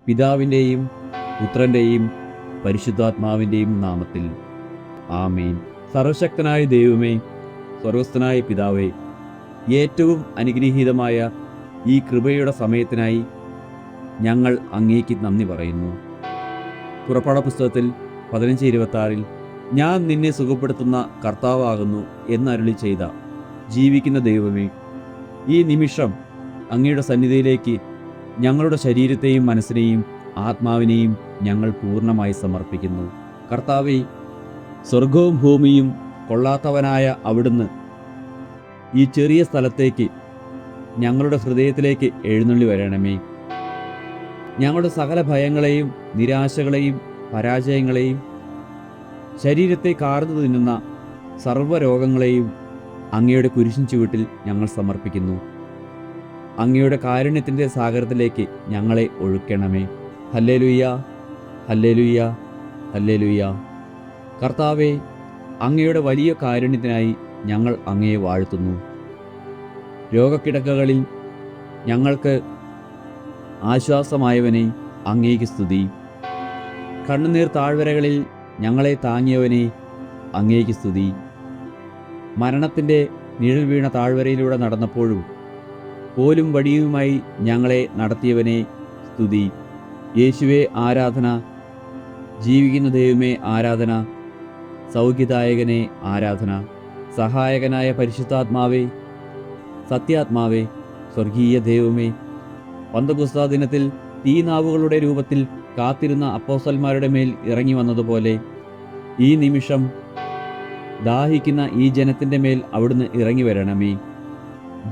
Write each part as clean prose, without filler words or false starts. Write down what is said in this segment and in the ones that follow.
പിതാവിൻ്റെയും പുത്രൻ്റെയും പരിശുദ്ധാത്മാവിൻ്റെയും നാമത്തിൽ ആമേൻ. സർവശക്തനായ ദൈവമേ, സ്വർഗസ്ഥനായ പിതാവേ, ഏറ്റവും അനുഗ്രഹീതമായ ഈ കൃപയുടെ സമയത്തിനായി ഞങ്ങൾ അങ്ങേക്ക് നന്ദി പറയുന്നു. പുറപ്പാട് പുസ്തകത്തിൽ 15:26 ഞാൻ നിന്നെ സുഖപ്പെടുത്തുന്ന കർത്താവാകുന്നു എന്നരുളി ചെയ്ത ജീവിക്കുന്ന ദൈവമേ, ഈ നിമിഷം അങ്ങയുടെ സന്നിധിയിലേക്ക് ഞങ്ങളുടെ ശരീരത്തെയും മനസ്സിനെയും ആത്മാവിനെയും ഞങ്ങൾ പൂർണ്ണമായി സമർപ്പിക്കുന്നു. കർത്താവേ, സ്വർഗവും ഭൂമിയും കൊള്ളാത്തവനായ അവിടുന്ന് ഈ ചെറിയ സ്ഥലത്തേക്ക് ഞങ്ങളുടെ ഹൃദയത്തിലേക്ക് എഴുന്നള്ളി വരണമേ. ഞങ്ങളുടെ സകല ഭയങ്ങളെയും നിരാശകളെയും പരാജയങ്ങളെയും ശരീരത്തെ കാർന്നു തിന്നുന്ന സർവ്വരോഗങ്ങളെയും അങ്ങയുടെ കുരിശിൻ ചുവട്ടിൽ ഞങ്ങൾ സമർപ്പിക്കുന്നു. അങ്ങയുടെ കാരുണ്യത്തിൻ്റെ സാഗരത്തിലേക്ക് ഞങ്ങളെ ഒഴുക്കണമേ. Hallelujah, hallelujah, hallelujah. കർത്താവേ, അങ്ങയുടെ വലിയ കാരുണ്യത്തിനായി ഞങ്ങൾ അങ്ങയെ വാഴ്ത്തുന്നു. രോഗക്കിടക്കകളിൽ ഞങ്ങൾക്ക് ആശ്വാസമായവനെ അങ്ങേക്ക് സ്തുതി. കണ്ണുനീർ താഴ്വരകളിൽ ഞങ്ങളെ താങ്ങിയവനെ അങ്ങേക്ക് സ്തുതി. മരണത്തിൻ്റെ നിഴൽ വീണ താഴ്വരയിലൂടെ നടന്നപ്പോഴും കോലും വടിയുമായി ഞങ്ങളെ നടത്തിയവനെ സ്തുതി. യേശുവേ ആരാധന, ജീവിക്കുന്ന ദൈവമേ ആരാധന, സൗഖ്യദായകനെ ആരാധന, സഹായകനായ പരിശുദ്ധാത്മാവേ, സത്യാത്മാവേ, സ്വർഗീയ ദൈവമേ. പന്തക്കുസ്താ ദിനത്തിൽ തീനാവുകളുടെ രൂപത്തിൽ കാത്തിരുന്ന അപ്പോസ്തലന്മാരുടെ മേൽ ഇറങ്ങി വന്നതുപോലെ ഈ നിമിഷം ദാഹിക്കുന്ന ഈ ജനത്തിൻ്റെ മേൽ അവിടുന്ന് ഇറങ്ങി വരണമേ.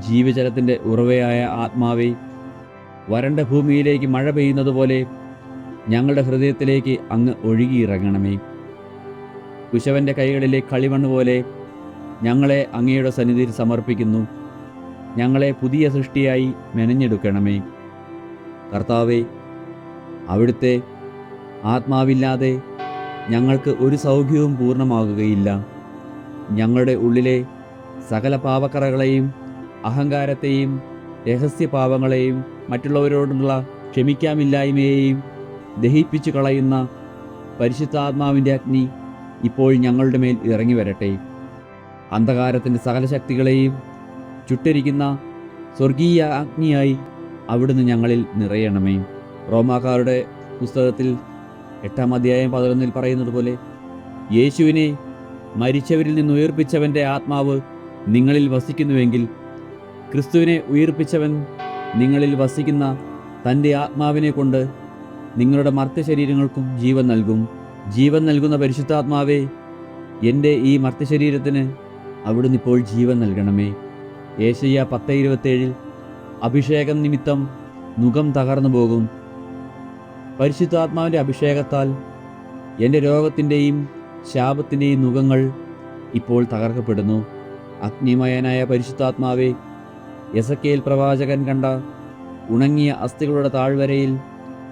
ജീവജലത്തിൻ്റെ ഉറവയായ ആത്മാവേ, വരണ്ട ഭൂമിയിലേക്ക് മഴ പെയ്യുന്നത് പോലെ ഞങ്ങളുടെ ഹൃദയത്തിലേക്ക് അങ്ങ് ഒഴുകിയിറങ്ങണമേ. കുശവൻ്റെ കൈകളിലെ കളിമണ്ണ് പോലെ ഞങ്ങളെ അങ്ങയുടെ സന്നിധിയിൽ സമർപ്പിക്കുന്നു. ഞങ്ങളെ പുതിയ സൃഷ്ടിയായി മെനഞ്ഞെടുക്കണമേ. കർത്താവേ, അവിടുത്തെ ആത്മാവില്ലാതെ ഞങ്ങൾക്ക് ഒരു സൗഖ്യവും പൂർണ്ണമാകുകയില്ല. ഞങ്ങളുടെ ഉള്ളിലെ സകല പാപക്കറകളെയും അഹങ്കാരത്തെയും രഹസ്യപാപങ്ങളെയും മറ്റുള്ളവരോടുള്ള ക്ഷമിക്കാമില്ലായ്മയെയും ദഹിപ്പിച്ചു കളയുന്ന പരിശുദ്ധാത്മാവിൻ്റെ അഗ്നി ഇപ്പോൾ ഞങ്ങളുടെ മേൽ ഇറങ്ങി വരട്ടെ. അന്ധകാരത്തിൻ്റെ സകല ശക്തികളെയും ചുട്ടരിക്കുന്ന സ്വർഗീയ അഗ്നിയായി അവിടുന്ന് ഞങ്ങളിൽ നിറയണമേ. റോമാക്കാരുടെ പുസ്തകത്തിൽ 8-11 പറയുന്നത് പോലെ യേശുവിനെ മരിച്ചവരിൽ നിന്ന് ഉയർപ്പിച്ചവൻ്റെ ആത്മാവ് നിങ്ങളിൽ വസിക്കുന്നുവെങ്കിൽ ക്രിസ്തുവിനെ ഉയർപ്പിച്ചവൻ നിങ്ങളിൽ വസിക്കുന്ന തൻ്റെ ആത്മാവിനെ കൊണ്ട് നിങ്ങളുടെ മർത്യശരീരങ്ങൾക്കും ജീവൻ നൽകും. ജീവൻ നൽകുന്ന പരിശുദ്ധാത്മാവേ, എൻ്റെ ഈ മർത്യശരീരത്തിന് അവിടുന്ന് ഇപ്പോൾ ജീവൻ നൽകണമേ. യേശയ്യ 10:27 അഭിഷേകം നിമിത്തം നുകം തകർന്നു പോകും. പരിശുദ്ധാത്മാവിൻ്റെ അഭിഷേകത്താൽ എൻ്റെ രോഗത്തിൻ്റെയും ശാപത്തിൻ്റെയും നുകങ്ങൾ ഇപ്പോൾ തകർക്കപ്പെടുന്നു. അഗ്നിമയനായ പരിശുദ്ധാത്മാവേ, എസക്കേൽ പ്രവാചകൻ കണ്ട ഉണങ്ങിയ അസ്ഥികളുടെ താഴ്വരയിൽ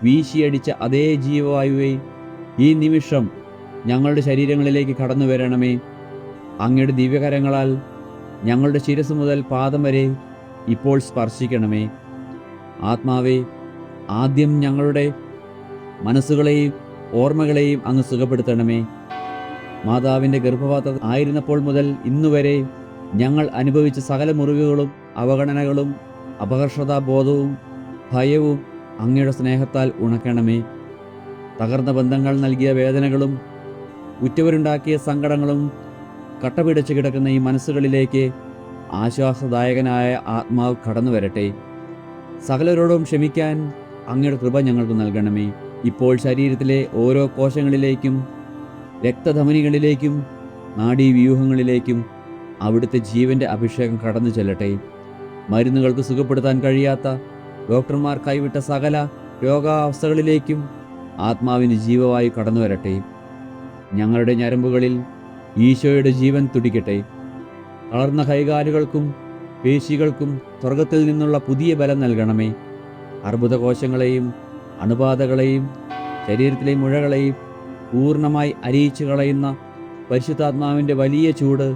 വീശിയടിച്ച അതേ ജീവവായുവേ, ഈ നിമിഷം ഞങ്ങളുടെ ശരീരങ്ങളിലേക്ക് കടന്നു വരണമേ. അങ്ങയുടെ ദിവ്യകരങ്ങളാൽ ഞങ്ങളുടെ ശിരസ് മുതൽ പാദം വരെ ഇപ്പോൾ സ്പർശിക്കണമേ. ആത്മാവേ, ആദ്യം ഞങ്ങളുടെ മനസ്സുകളെയും ഓർമ്മകളെയും അങ്ങ് സുഖപ്പെടുത്തണമേ. മാതാവിൻ്റെ ഗർഭപാത്രം ആയിരുന്നപ്പോൾ മുതൽ ഇന്നുവരെ ഞങ്ങൾ അനുഭവിച്ച സകല മുറിവുകളും അവഗണനകളും അപകർഷതാബോധവും ഭയവും അങ്ങയുടെ സ്നേഹത്താൽ ഉണക്കണമേ. തകർന്ന ബന്ധങ്ങൾ നൽകിയ വേദനകളും ഉറ്റവരുണ്ടാക്കിയ സങ്കടങ്ങളും കട്ടപിടിച്ച് കിടക്കുന്ന ഈ മനസ്സുകളിലേക്ക് ആശ്വാസദായകനായ ആത്മാവ് കടന്നു വരട്ടെ. സകലരോടും ക്ഷമിക്കാൻ അങ്ങയുടെ കൃപ ഞങ്ങൾക്ക് നൽകണമേ. ഇപ്പോൾ ശരീരത്തിലെ ഓരോ കോശങ്ങളിലേക്കും രക്തധമനികളിലേക്കും നാഡീവ്യൂഹങ്ങളിലേക്കും അവിടുത്തെ ജീവൻ്റെ അഭിഷേകം കടന്നു ചെല്ലട്ടെ. മരുന്നുകൾക്ക് സുഖപ്പെടുത്താൻ കഴിയാത്ത ഡോക്ടർമാർ കൈവിട്ട സകല രോഗാവസ്ഥകളിലേക്കും ആത്മാവിന് ജീവവായു കടന്നു വരട്ടെ. ഞങ്ങളുടെ ഞരമ്പുകളിൽ ഈശോയുടെ ജീവൻ തുടിക്കട്ടെ. തളർന്ന കൈകാലുകൾക്കും പേശികൾക്കും സ്വർഗത്തിൽ നിന്നുള്ള പുതിയ ബലം നൽകണമേ. അർബുദകോശങ്ങളെയും അണുബാധകളെയും ശരീരത്തിലെ മുഴകളെയും പൂർണ്ണമായി അരിയിച്ചു കളയുന്ന പരിശുദ്ധാത്മാവിൻ്റെ വലിയ ചൂട്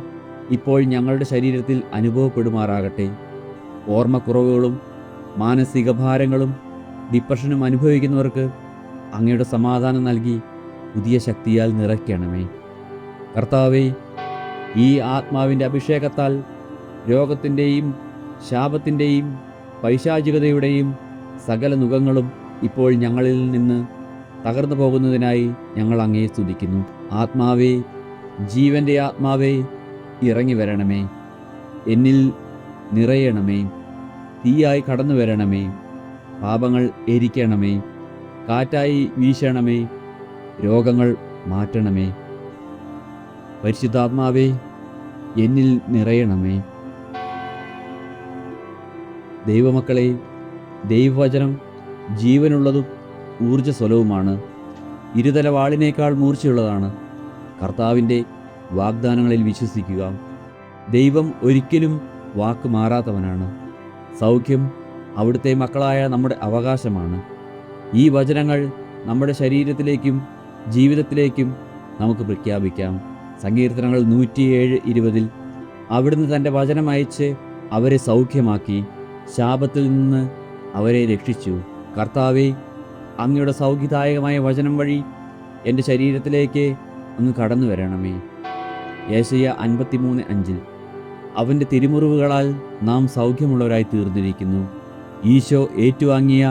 ഇപ്പോൾ ഞങ്ങളുടെ ശരീരത്തിൽ അനുഭവപ്പെടുമാറാകട്ടെ. ഓർമ്മക്കുറവുകളും മാനസിക ഭാരങ്ങളും ഡിപ്രഷനും അനുഭവിക്കുന്നവർക്ക് അങ്ങയുടെ സമാധാനം നൽകി പുതിയ ശക്തിയാൽ നിറയ്ക്കണമേ. കർത്താവേ, ഈ ആത്മാവിൻ്റെ അഭിഷേകത്താൽ രോഗത്തിൻ്റെയും ശാപത്തിൻ്റെയും പൈശാചികതയുടെയും സകല നുകങ്ങളും ഇപ്പോൾ ഞങ്ങളിൽ നിന്ന് തകർന്നു പോകുന്നതിനായി ഞങ്ങൾ അങ്ങയെ സ്തുതിക്കുന്നു. ആത്മാവേ, ജീവൻ്റെ ആത്മാവേ, ഇറങ്ങി വരണമേ. എന്നിൽ നിറയണമേ. തീയായി കടന്നു വരണമേ. പാപങ്ങൾ എരിക്കണമേ. കാറ്റായി വീശണമേ. രോഗങ്ങൾ മാറ്റണമേ. പരിശുദ്ധാത്മാവേ, എന്നിൽ നിറയണമേ. ദൈവമക്കളെ, ദൈവവചനം ജീവനുള്ളതും ഊർജ്ജസ്വലവുമാണ്. ഇരുതല വാളിനേക്കാൾ മൂർച്ചയുള്ളതാണ്. കർത്താവിൻ്റെ വാഗ്ദാനങ്ങളിൽ വിശ്വസിക്കുക. ദൈവം ഒരിക്കലും വാക്ക് മാറാത്തവനാണ്. സൗഖ്യം അവിടുത്തെ മക്കളായ നമ്മുടെ അവകാശമാണ്. ഈ വചനങ്ങൾ നമ്മുടെ ശരീരത്തിലേക്കും ജീവിതത്തിലേക്കും നമുക്ക് പ്രഖ്യാപിക്കാം. സങ്കീർത്തനങ്ങൾ 107:20 അവിടുന്ന് തൻ്റെ വചനം അയച്ച് അവരെ സൗഖ്യമാക്കി, ശാപത്തിൽ നിന്ന് അവരെ രക്ഷിച്ചു. കർത്താവേ, അങ്ങയുടെ സൗഖ്യദായകമായ വചനം വഴി എൻ്റെ ശരീരത്തിലേക്ക് അങ്ങ് കടന്നു വരണമേ. യേശയ്യ 53:5 അവൻ്റെ തിരുമുറിവുകളാൽ നാം സൗഖ്യമുള്ളവരായി തീർന്നിരിക്കുന്നു. ഈശോ ഏറ്റുവാങ്ങിയ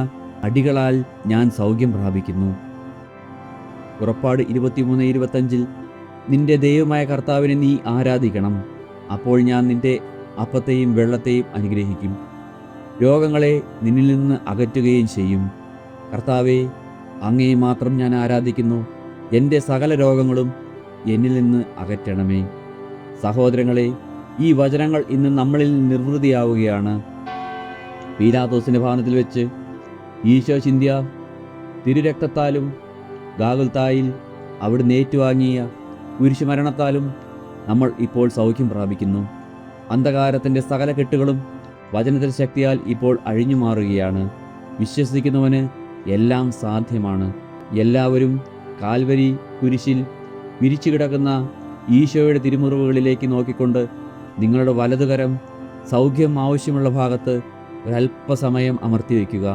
അടികളാൽ ഞാൻ സൗഖ്യം പ്രാപിക്കുന്നു. പുറപ്പാട് 23:25 നിന്റെ ദൈവമായ കർത്താവിനെ നീ ആരാധിക്കണം. അപ്പോൾ ഞാൻ നിന്റെ അപ്പത്തെയും വെള്ളത്തെയും അനുഗ്രഹിക്കും, രോഗങ്ങളെ നിന്നിൽ നിന്ന് അകറ്റുകയും ചെയ്യും. കർത്താവേ, അങ്ങയെ മാത്രം ഞാൻ ആരാധിക്കുന്നു. എൻ്റെ സകല രോഗങ്ങളും എന്നിൽ നിന്ന് അകറ്റണമേ. സഹോദരങ്ങളെ, ഈ വചനങ്ങൾ ഇന്ന് നമ്മളിൽ നിർവൃതിയാവുകയാണ്. പീലാത്തോസിൻ്റെ ഭവനത്തിൽ വെച്ച് ഈശോ ചിന്തിയ തിരുരക്തത്താലും ഗാഗുൽത്തായിൽ അവിടുന്ന് ഏറ്റുവാങ്ങിയ കുരിശുമരണത്താലും നമ്മൾ ഇപ്പോൾ സൗഖ്യം പ്രാപിക്കുന്നു. അന്ധകാരത്തിൻ്റെ സകല കെട്ടുകളും വചനത്തിൻ്റെ ശക്തിയാൽ ഇപ്പോൾ അഴിഞ്ഞു മാറുകയാണ്. വിശ്വസിക്കുന്നവന് എല്ലാം സാധ്യമാണ്. എല്ലാവരും കാൽവരി കുരിശിൽ വിരിച്ചു കിടക്കുന്ന ഈശോയുടെ തിരുമുറിവുകളിലേക്ക് നോക്കിക്കൊണ്ട് നിങ്ങളുടെ വലതുകരം സൗഖ്യം ആവശ്യമുള്ള ഭാഗത്ത് ഒരല്പസമയം അമർത്തി വയ്ക്കുക.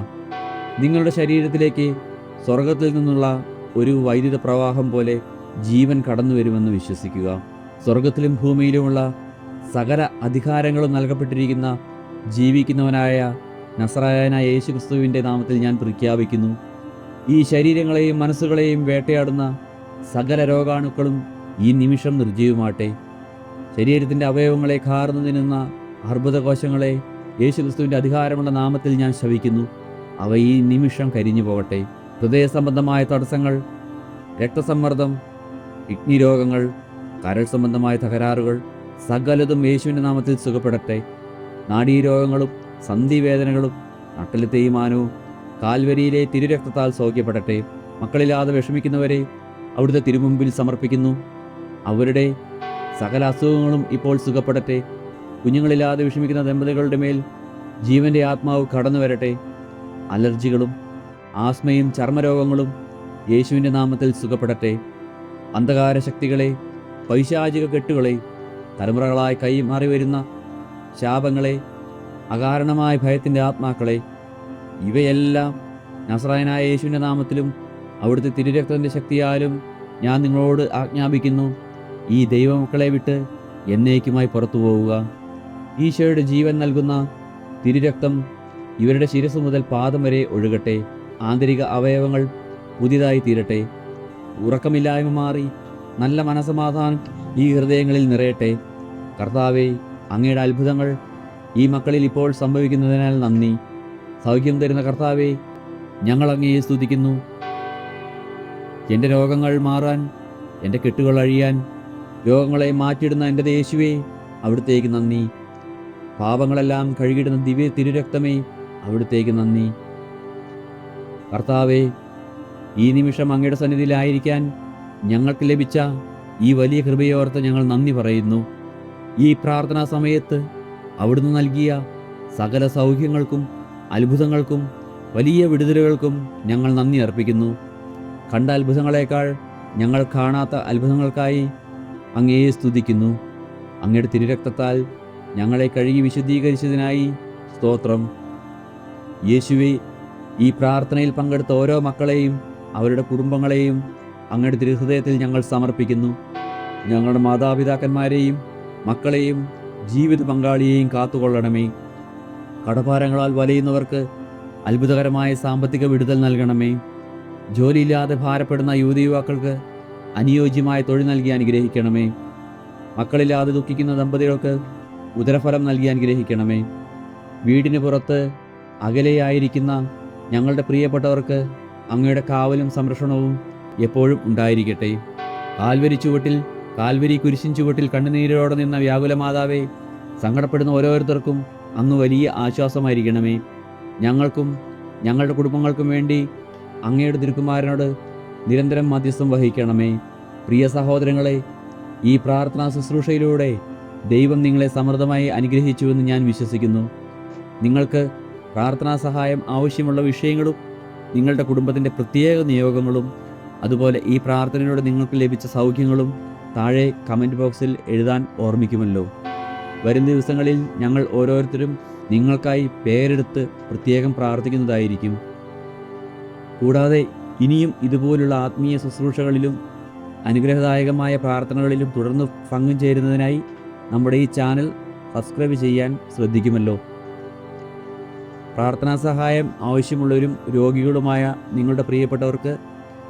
നിങ്ങളുടെ ശരീരത്തിലേക്ക് സ്വർഗത്തിൽ നിന്നുള്ള ഒരു വൈദ്യുത പ്രവാഹം പോലെ ജീവൻ കടന്നു വരുമെന്ന് വിശ്വസിക്കുക. സ്വർഗത്തിലും ഭൂമിയിലുമുള്ള സകല അധികാരങ്ങളും നൽകപ്പെട്ടിരിക്കുന്ന ജീവിക്കുന്നവനായ നസറായനായ യേശുക്രിസ്തുവിൻ്റെ നാമത്തിൽ ഞാൻ പ്രഖ്യാപിക്കുന്നു, ഈ ശരീരങ്ങളെയും മനസ്സുകളെയും വേട്ടയാടുന്ന സകല രോഗാണുക്കളും ഈ നിമിഷം നിർജ്ജീവമാട്ടെ. ശരീരത്തിൻ്റെ അവയവങ്ങളെ കാർന്നു തിന്നുന്ന അർബുദകോശങ്ങളെ യേശുക്രിസ്തുവിൻ്റെ അധികാരമുള്ള നാമത്തിൽ ഞാൻ ശപിക്കുന്നു. അവ ഈ നിമിഷം കരിഞ്ഞു പോകട്ടെ. ഹൃദയ സംബന്ധമായ തടസ്സങ്ങൾ, രക്തസമ്മർദ്ദം, കിഡ്നി രോഗങ്ങൾ, കരൾ സംബന്ധമായ തകരാറുകൾ സകലതും യേശുവിൻ്റെ നാമത്തിൽ സുഖപ്പെടട്ടെ. നാഡീരോഗങ്ങളും സന്ധിവേദനകളും നട്ടല് തേയ്മാനവും കാൽവരിയിലെ തിരുരക്തത്താൽ സൗഖ്യപ്പെടട്ടെ. മക്കളില്ലാതെ വിഷമിക്കുന്നവരെ അവിടുത്തെ തിരുമുമ്പിൽ സമർപ്പിക്കുന്നു. അവരുടെ സകല അസുഖങ്ങളും ഇപ്പോൾ സുഖപ്പെടട്ടെ. കുഞ്ഞുങ്ങളില്ലാതെ വിഷമിക്കുന്ന ദമ്പതികളുടെ മേൽ ജീവൻ്റെ ആത്മാവ് കടന്നു വരട്ടെ. അലർജികളും ആസ്മയും ചർമ്മരോഗങ്ങളും യേശുവിൻ്റെ നാമത്തിൽ സുഖപ്പെടട്ടെ. അന്ധകാര ശക്തികളെ, പൈശാചിക കെട്ടുകളെ, തലമുറകളായി കൈമാറി വരുന്ന ശാപങ്ങളെ, അകാരണമായ ഭയത്തിൻ്റെ ആത്മാക്കളെ, ഇവയെല്ലാം നസറായനായ യേശുവിൻ്റെ നാമത്തിലും അവിടുത്തെ തിരുരക്തത്തിൻ്റെ ശക്തിയാലും ഞാൻ നിങ്ങളോട് ആജ്ഞാപിക്കുന്നു. ഈ ദൈവമക്കളെ വിട്ട് എന്നേക്കുമായി പുറത്തു പോവുക. ഈശോയുടെ ജീവൻ നൽകുന്ന തിരുരക്തം ഇവരുടെ ശിരസ് മുതൽ പാദം വരെ ഒഴുകട്ടെ. ആന്തരിക അവയവങ്ങൾ പുതിയതായി തീരട്ടെ. ഉറക്കമില്ലായ്മ മാറി നല്ല മനസമാധാനം ഈ ഹൃദയങ്ങളിൽ നിറയട്ടെ. കർത്താവേ, അങ്ങയുടെ അത്ഭുതങ്ങൾ ഈ മക്കളിൽ ഇപ്പോൾ സംഭവിക്കുന്നതിനാൽ നന്ദി. സൗഖ്യം തരുന്ന കർത്താവേ, ഞങ്ങൾ അങ്ങയെ സ്തുതിക്കുന്നു. എൻ്റെ രോഗങ്ങൾ മാറാൻ, എൻ്റെ കെട്ടുകൾ അഴിയാൻ, രോഗങ്ങളെ മാറ്റിയിടുന്ന എൻ്റെ യേശുവേ, അവിടുത്തേക്ക് നന്ദി. പാപങ്ങളെല്ലാം കഴുകിയിടുന്ന ദിവ്യ തിരുരക്തമേ, അവിടുത്തേക്ക് നന്ദി. കർത്താവേ, ഈ നിമിഷം അങ്ങയുടെ സന്നിധിയിലായിരിക്കാൻ ഞങ്ങൾക്ക് ലഭിച്ച ഈ വലിയ കൃപയോർത്ത് ഞങ്ങൾ നന്ദി പറയുന്നു. ഈ പ്രാർത്ഥനാ സമയത്ത് അവിടുന്ന് നൽകിയ സകല സൗഖ്യങ്ങൾക്കും അത്ഭുതങ്ങൾക്കും വലിയ വിടുതലുകൾക്കും ഞങ്ങൾ നന്ദി അർപ്പിക്കുന്നു. കണ്ട അത്ഭുതങ്ങളെക്കാൾ ഞങ്ങൾ കാണാത്ത അത്ഭുതങ്ങൾക്കായി അങ്ങയെ സ്തുതിക്കുന്നു. അങ്ങയുടെ തിരുരക്തത്താൽ ഞങ്ങളെ കഴുകി വിശുദ്ധീകരിച്ചതിനായി സ്തോത്രം. യേശുവേ, ഈ പ്രാർത്ഥനയിൽ പങ്കെടുത്ത ഓരോ മക്കളെയും അവരുടെ കുടുംബങ്ങളെയും അങ്ങയുടെ തിരുഹൃദയത്തിൽ ഞങ്ങൾ സമർപ്പിക്കുന്നു. ഞങ്ങളുടെ മാതാപിതാക്കന്മാരെയും മക്കളെയും ജീവിത പങ്കാളിയെയും കാത്തുകൊള്ളണമേ. കടഭാരങ്ങളാൽ വലയുന്നവർക്ക് അത്ഭുതകരമായ സാമ്പത്തിക വിടുതൽ നൽകണമേ. ജോലിയില്ലാതെ ഭാരപ്പെടുന്ന യുവതിയുവാക്കൾക്ക് അനുയോജ്യമായ തൊഴിൽ നൽകി അനുഗ്രഹിക്കണമേ. മക്കളില്ലാതെ ദുഃഖിക്കുന്ന ദമ്പതികൾക്ക് ഉദരഫലം നൽകി അനുഗ്രഹിക്കണമേ. വീടിന് പുറത്ത് അകലെയായിരിക്കുന്ന ഞങ്ങളുടെ പ്രിയപ്പെട്ടവർക്ക് അങ്ങയുടെ കാവലും സംരക്ഷണവും എപ്പോഴും ഉണ്ടായിരിക്കട്ടെ. കാൽവരി ചുവട്ടിൽ കാൽവരി കുരിശിൻ ചുവട്ടിൽ കണ്ണുനീരോടെ നിന്ന വ്യാകുല മാതാവേ, സങ്കടപ്പെടുന്ന ഓരോരുത്തർക്കും അങ്ങ് വലിയ ആശ്വാസമായിരിക്കണമേ. ഞങ്ങൾക്കും ഞങ്ങളുടെ കുടുംബങ്ങൾക്കും വേണ്ടി അങ്ങയുടെ തിരുക്കുമാരനോട് നിരന്തരം മധ്യസ്ഥം വഹിക്കണമേ. പ്രിയ സഹോദരങ്ങളെ, ഈ പ്രാർത്ഥനാ ശുശ്രൂഷയിലൂടെ ദൈവം നിങ്ങളെ സമൃദ്ധമായി അനുഗ്രഹിച്ചുവെന്ന് ഞാൻ വിശ്വസിക്കുന്നു. നിങ്ങൾക്ക് പ്രാർത്ഥനാ സഹായം ആവശ്യമുള്ള വിഷയങ്ങളും നിങ്ങളുടെ കുടുംബത്തിൻ്റെ പ്രത്യേക നിയോഗങ്ങളും അതുപോലെ ഈ പ്രാർത്ഥനയിലൂടെ നിങ്ങൾക്ക് ലഭിച്ച സൗഖ്യങ്ങളും താഴെ കമൻറ്റ് ബോക്സിൽ എഴുതാൻ ഓർമ്മിക്കുമല്ലോ. വരും ദിവസങ്ങളിൽ ഞങ്ങൾ ഓരോരുത്തരും നിങ്ങൾക്കായി പേരെടുത്ത് പ്രത്യേകം പ്രാർത്ഥിക്കുന്നതായിരിക്കും. കൂടാതെ ഇനിയും ഇതുപോലുള്ള ആത്മീയ ശുശ്രൂഷകളിലും അനുഗ്രഹദായകമായ പ്രാർത്ഥനകളിലും തുടർന്ന് പങ്കുചേരുന്നതിനായി നമ്മുടെ ഈ ചാനൽ സബ്സ്ക്രൈബ് ചെയ്യാൻ ശ്രദ്ധിക്കുമല്ലോ. പ്രാർത്ഥനാ സഹായം ആവശ്യമുള്ളവരും രോഗികളുമായ നിങ്ങളുടെ പ്രിയപ്പെട്ടവർക്ക്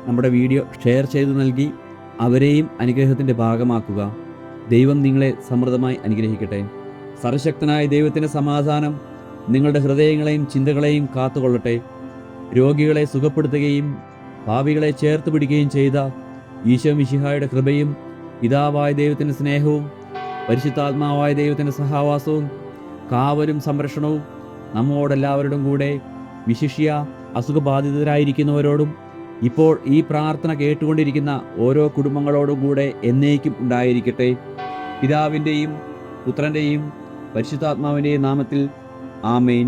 നമ്മുടെ വീഡിയോ ഷെയർ ചെയ്തു നൽകി അവരെയും അനുഗ്രഹത്തിൻ്റെ ഭാഗമാക്കുക. ദൈവം നിങ്ങളെ സമൃദ്ധമായി അനുഗ്രഹിക്കട്ടെ. സർവശക്തനായ ദൈവത്തിൻ്റെ സമാധാനം നിങ്ങളുടെ ഹൃദയങ്ങളെയും ചിന്തകളെയും കാത്തുകൊള്ളട്ടെ. രോഗികളെ സുഖപ്പെടുത്തുകയും പാപികളെ ചേർത്ത് പിടിക്കുകയും ചെയ്ത ഈശോ മിശിഹായുടെ കൃപയും പിതാവായ ദൈവത്തിൻ്റെ സ്നേഹവും പരിശുദ്ധാത്മാവായ ദൈവത്തിൻ്റെ സഹവാസവും കാവലും സംരക്ഷണവും നമ്മോടെല്ലാവരോടും കൂടെ, വിശിഷ്യ അസുഖബാധിതരായിരിക്കുന്നവരോടും ഇപ്പോൾ ഈ പ്രാർത്ഥന കേട്ടുകൊണ്ടിരിക്കുന്ന ഓരോ കുടുംബങ്ങളോടും കൂടെ എന്നേക്കും ഉണ്ടായിരിക്കട്ടെ. പിതാവിൻ്റെയും പുത്രൻ്റെയും പരിശുദ്ധാത്മാവിൻ്റെയും നാമത്തിൽ ആമേൻ.